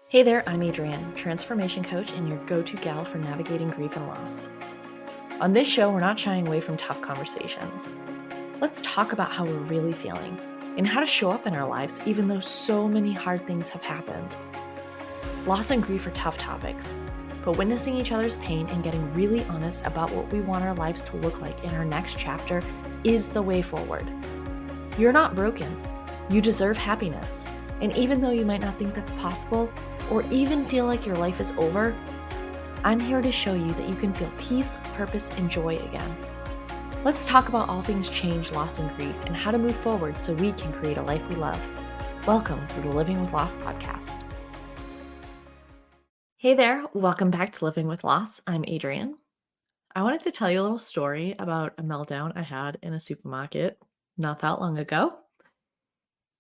Hey there, I'm Adrienne, transformation coach and your go to gal for navigating grief and loss. On this show, we're not shying away from tough conversations. Let's talk about how we're really feeling and how to show up in our lives even though so many hard things have happened. Loss and grief are tough topics, but witnessing each other's pain and getting really honest about what we want our lives to look like in our next chapter is the way forward. You're not broken. You deserve happiness. And even though you might not think that's possible, or even feel like your life is over, I'm here to show you that you can feel peace, purpose, and joy again. Let's talk about all things change, loss, and grief, and how to move forward so we can create a life we love. Welcome to the Living with Loss podcast. Hey there, welcome back to Living with Loss. I'm Adrienne. I wanted to tell you a little story about a meltdown I had in a supermarket not that long ago.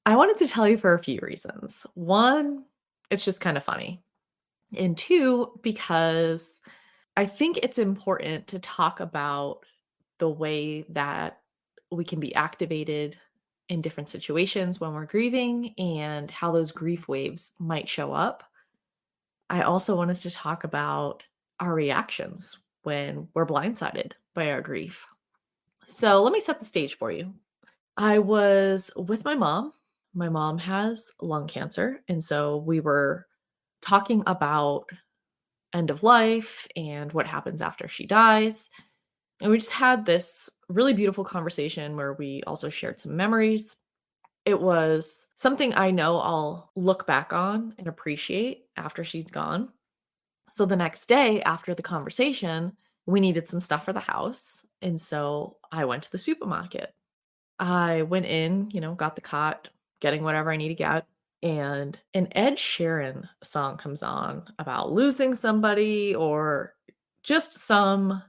I wanted to tell you for a few reasons. One, it's just kind of funny. And two, because I think it's important to talk about the way that we can be activated in different situations when we're grieving and how those grief waves might show up. I also wanted to talk about our reactions when we're blindsided by our grief. So let me set the stage for you. I was with my mom. My mom has lung cancer. And so we were talking about end of life and what happens after she dies. And we just had this really beautiful conversation where we also shared some memories. It was something I know I'll look back on and appreciate after she's gone. So the next day after the conversation, we needed some stuff for the house. And so I went to the supermarket. I went in, got the cot, getting whatever I need to get. And an Ed Sheeran song comes on about losing somebody or just some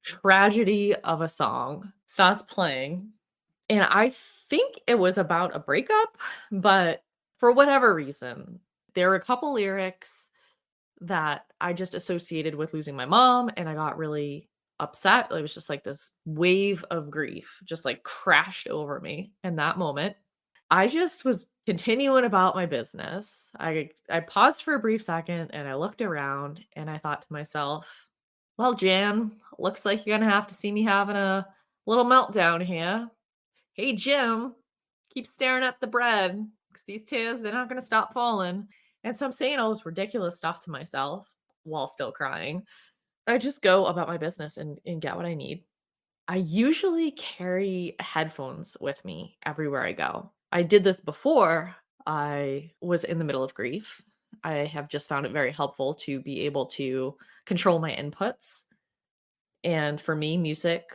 tragedy of a song starts playing. And I think it was about a breakup, but for whatever reason, there were a couple lyrics that I just associated with losing my mom, and I got really upset. It was just like this wave of grief just like crashed over me in that moment. I just was continuing about my business. I paused for a brief second and I looked around and I thought to myself, well, Jan, looks like you're gonna have to see me having a little meltdown here. Hey, Jim, keep staring at the bread because these tears, they're not gonna stop falling. And so I'm saying all this ridiculous stuff to myself while still crying. I just go about my business and get what I need. I usually carry headphones with me everywhere I go. I did this before I was in the middle of grief. I have just found it very helpful to be able to control my inputs. And for me, music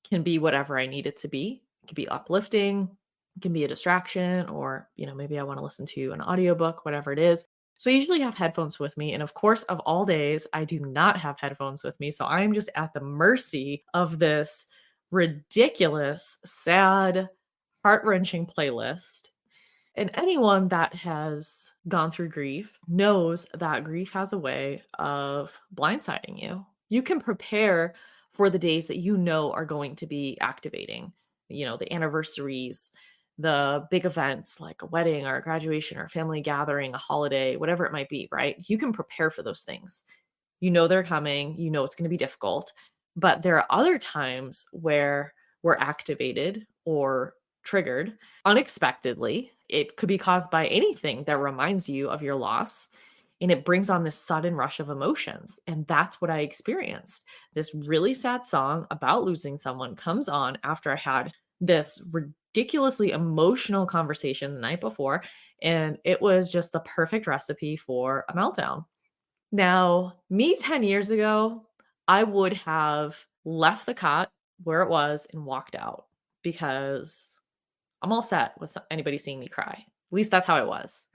can be whatever I need it to be. It can be uplifting, it can be a distraction, or, maybe I want to listen to an audiobook, whatever it is. So I usually have headphones with me. And of course, of all days, I do not have headphones with me. So I'm just at the mercy of this ridiculous, sad, heart-wrenching playlist. And anyone that has gone through grief knows that grief has a way of blindsiding you. You can prepare for the days that you know are going to be activating, the anniversaries, the big events like a wedding or a graduation or a family gathering, a holiday, whatever it might be, right? You can prepare for those things. You know they're coming, you know it's going to be difficult. But there are other times where we're activated or triggered unexpectedly. It could be caused by anything that reminds you of your loss. And it brings on this sudden rush of emotions. And that's what I experienced. This really sad song about losing someone comes on after I had this ridiculously emotional conversation the night before. And it was just the perfect recipe for a meltdown. Now, me 10 years ago, I would have left the cot where it was and walked out because I'm all set with anybody seeing me cry. At least that's how I was.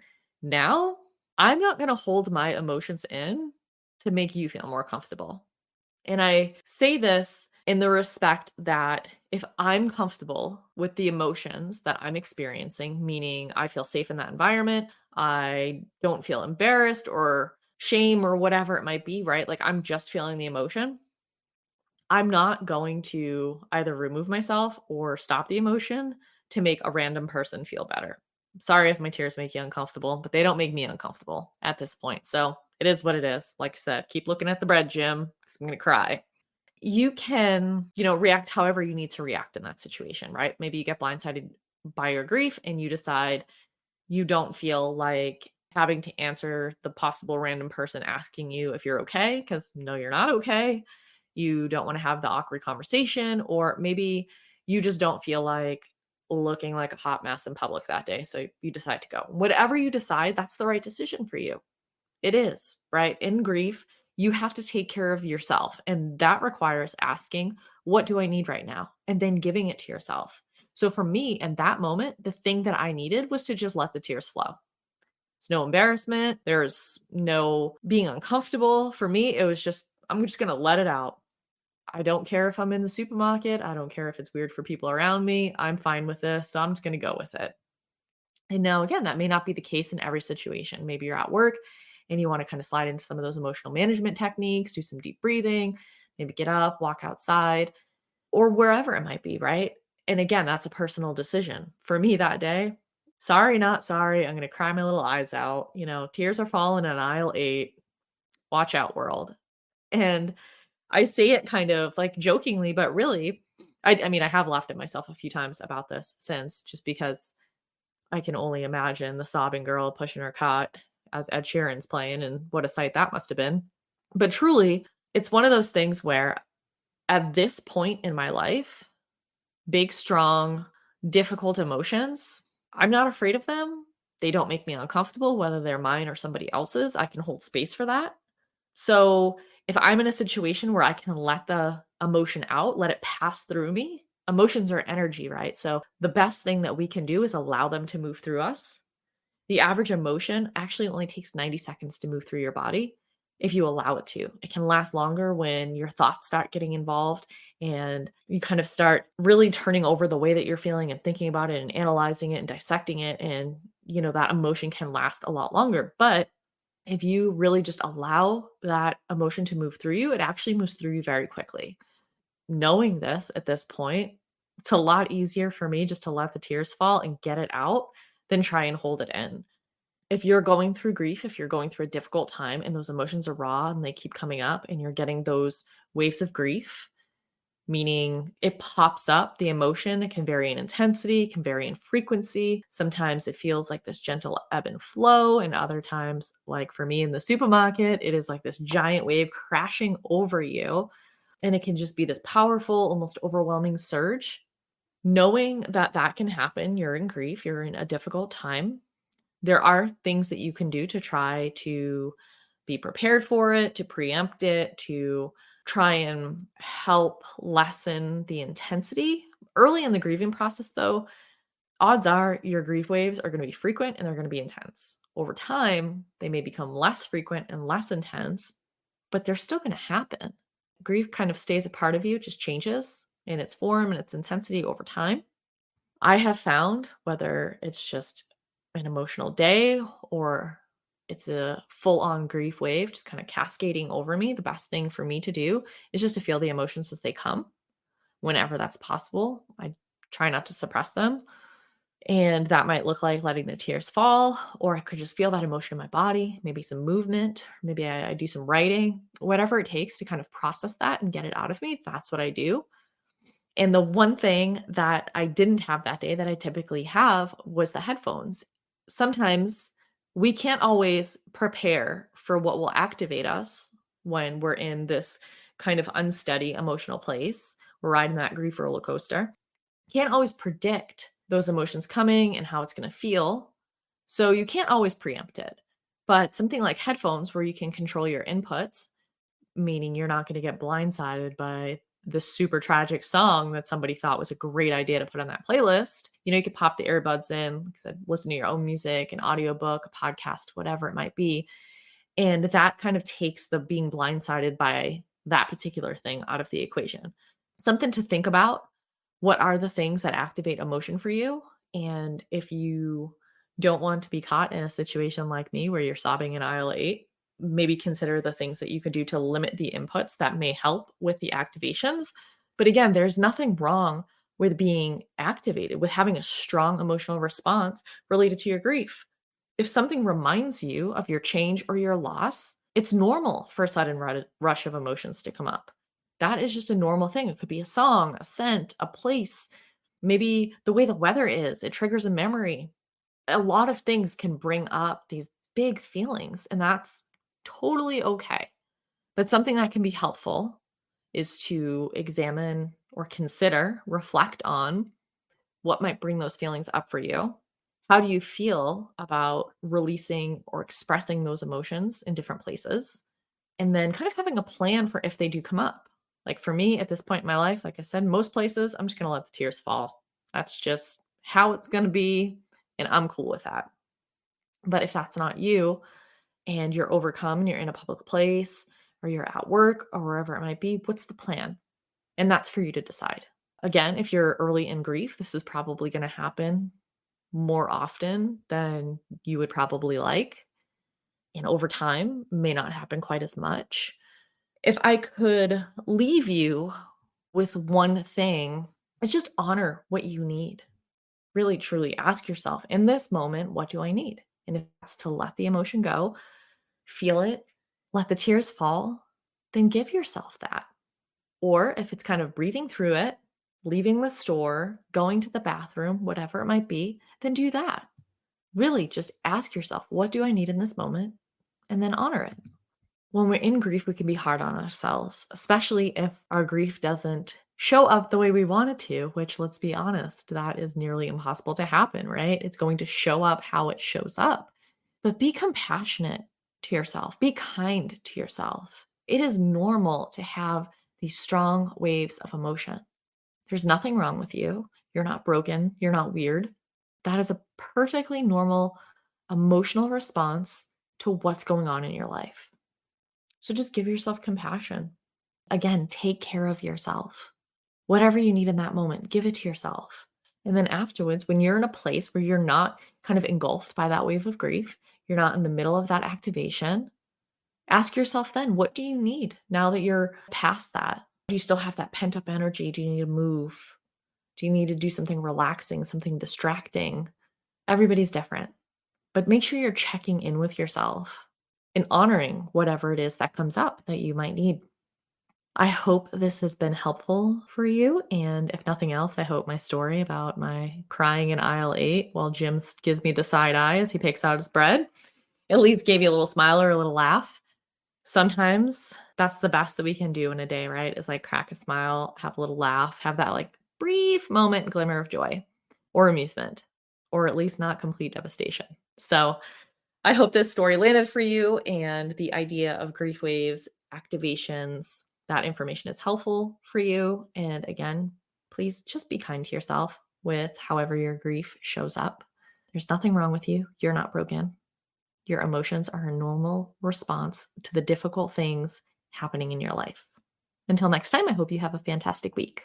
Now, I'm not going to hold my emotions in to make you feel more comfortable. And I say this in the respect that if I'm comfortable with the emotions that I'm experiencing, meaning I feel safe in that environment, I don't feel embarrassed or shame or whatever it might be, right? Like I'm just feeling the emotion. I'm not going to either remove myself or stop the emotion to make a random person feel better. Sorry if my tears make you uncomfortable, but they don't make me uncomfortable at this point. So it is what it is. Like I said, keep looking at the bread, Jim, 'cause I'm going to cry. You can, react however you need to react in that situation, right? Maybe you get blindsided by your grief and you decide you don't feel like having to answer the possible random person asking you if you're okay, because no, you're not okay. You don't want to have the awkward conversation, or maybe you just don't feel like looking like a hot mess in public that day. So you decide to go. Whatever you decide, that's the right decision for you. It is, right? In grief, you have to take care of yourself. And that requires asking, what do I need right now? And then giving it to yourself. So for me, in that moment, the thing that I needed was to just let the tears flow. There's no embarrassment. There's no being uncomfortable. For me, it was just, I'm just going to let it out. I don't care if I'm in the supermarket. I don't care if it's weird for people around me. I'm fine with this. So I'm just going to go with it. And now, again, that may not be the case in every situation. Maybe you're at work and you want to kind of slide into some of those emotional management techniques, do some deep breathing, maybe get up, walk outside, or wherever it might be, right? And again, that's a personal decision. For me that day, sorry, not sorry. I'm going to cry my little eyes out. Tears are falling in aisle 8. Watch out, world. And I say it kind of like jokingly, but really, I mean, I have laughed at myself a few times about this since, just because I can only imagine the sobbing girl pushing her cot as Ed Sheeran's playing, and what a sight that must have been. But truly, it's one of those things where at this point in my life, big, strong, difficult emotions, I'm not afraid of them. They don't make me uncomfortable, whether they're mine or somebody else's. I can hold space for that. So if I'm in a situation where I can let the emotion out, let it pass through me, emotions are energy, right? So the best thing that we can do is allow them to move through us. The average emotion actually only takes 90 seconds to move through your body if you allow it to. It can last longer when your thoughts start getting involved and you kind of start really turning over the way that you're feeling and thinking about it and analyzing it and dissecting it. And, that emotion can last a lot longer. But if you really just allow that emotion to move through you, it actually moves through you very quickly. Knowing this at this point, it's a lot easier for me just to let the tears fall and get it out than try and hold it in. If you're going through grief, if you're going through a difficult time and those emotions are raw and they keep coming up and you're getting those waves of grief, meaning it pops up, the emotion, it can vary in intensity, it can vary in frequency. Sometimes it feels like this gentle ebb and flow, and other times, like for me in the supermarket, it is like this giant wave crashing over you. And it can just be this powerful, almost overwhelming surge. Knowing that that can happen, you're in grief, you're in a difficult time. There are things that you can do to try to be prepared for it, to preempt it, to try and help lessen the intensity. Early in the grieving process, though, odds are your grief waves are going to be frequent and they're going to be intense. Over time, they may become less frequent and less intense, but they're still going to happen. Grief kind of stays a part of you, just changes in its form and its intensity over time. I have found, whether it's just an emotional day or it's a full on grief wave just kind of cascading over me, the best thing for me to do is just to feel the emotions as they come whenever that's possible. I try not to suppress them. And that might look like letting the tears fall, or I could just feel that emotion in my body, maybe some movement, maybe I do some writing, whatever it takes to kind of process that and get it out of me. That's what I do. And the one thing that I didn't have that day that I typically have was the headphones. Sometimes we can't always prepare for what will activate us when we're in this kind of unsteady emotional place. We're riding that grief roller coaster. Can't always predict those emotions coming and how it's going to feel. So you can't always preempt it. But something like headphones, where you can control your inputs, meaning you're not going to get blindsided by the super tragic song that somebody thought was a great idea to put on that playlist. You could pop the earbuds in, like I said, listen to your own music, an audiobook, a podcast, whatever it might be. And that kind of takes the being blindsided by that particular thing out of the equation. Something to think about. What are the things that activate emotion for you? And if you don't want to be caught in a situation like me where you're sobbing in aisle 8, maybe consider the things that you could do to limit the inputs that may help with the activations. But again, there's nothing wrong with being activated, with having a strong emotional response related to your grief. If something reminds you of your change or your loss, it's normal for a sudden rush of emotions to come up. That is just a normal thing. It could be a song, a scent, a place, maybe the way the weather is. It triggers a memory. A lot of things can bring up these big feelings, and that's totally okay. But something that can be helpful is to examine or consider, reflect on what might bring those feelings up for you. How do you feel about releasing or expressing those emotions in different places? And then kind of having a plan for if they do come up. Like for me at this point in my life, like I said, most places, I'm just going to let the tears fall. That's just how it's going to be. And I'm cool with that. But if that's not you and you're overcome and you're in a public place or you're at work or wherever it might be, what's the plan? And that's for you to decide. Again, if you're early in grief, this is probably going to happen more often than you would probably like. And over time, may not happen quite as much. If I could leave you with one thing, it's just honor what you need. Really, truly ask yourself in this moment, what do I need? And if it's to let the emotion go, feel it, let the tears fall, then give yourself that. Or if it's kind of breathing through it, leaving the store, going to the bathroom, whatever it might be, then do that. Really just ask yourself, what do I need in this moment? And then honor it. When we're in grief, we can be hard on ourselves, especially if our grief doesn't show up the way we want it to, which let's be honest, that is nearly impossible to happen, right? It's going to show up how it shows up. But be compassionate to yourself, be kind to yourself. It is normal to have these strong waves of emotion. There's nothing wrong with you. You're not broken. You're not weird. That is a perfectly normal emotional response to what's going on in your life. So just give yourself compassion. Again, take care of yourself. Whatever you need in that moment, give it to yourself. And then afterwards, when you're in a place where you're not kind of engulfed by that wave of grief, you're not in the middle of that activation, ask yourself then, what do you need now that you're past that? Do you still have that pent up energy? Do you need to move? Do you need to do something relaxing, something distracting? Everybody's different, but make sure you're checking in with yourself and honoring whatever it is that comes up that you might need. I hope this has been helpful for you. And if nothing else, I hope my story about my crying in aisle 8 while Jim gives me the side eye as he picks out his bread at least gave you a little smile or a little laugh. Sometimes that's the best that we can do in a day, right? Is like crack a smile, have a little laugh, have that like brief moment, glimmer of joy or amusement, or at least not complete devastation. So I hope this story landed for you and the idea of grief waves, activations, that information is helpful for you. And again, please just be kind to yourself with however your grief shows up. There's nothing wrong with you. You're not broken. Your emotions are a normal response to the difficult things happening in your life. Until next time, I hope you have a fantastic week.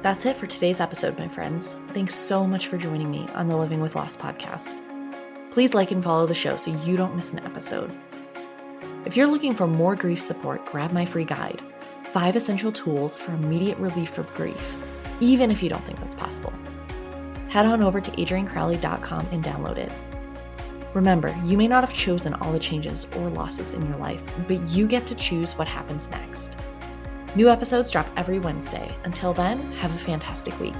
That's it for today's episode, my friends. Thanks so much for joining me on the Living with Loss podcast. Please like and follow the show so you don't miss an episode. If you're looking for more grief support, grab my free guide, 5 Essential Tools for Immediate Relief from Grief, even if you don't think that's possible. Head on over to adriancrowley.com and download it. Remember, you may not have chosen all the changes or losses in your life, but you get to choose what happens next. New episodes drop every Wednesday. Until then, have a fantastic week.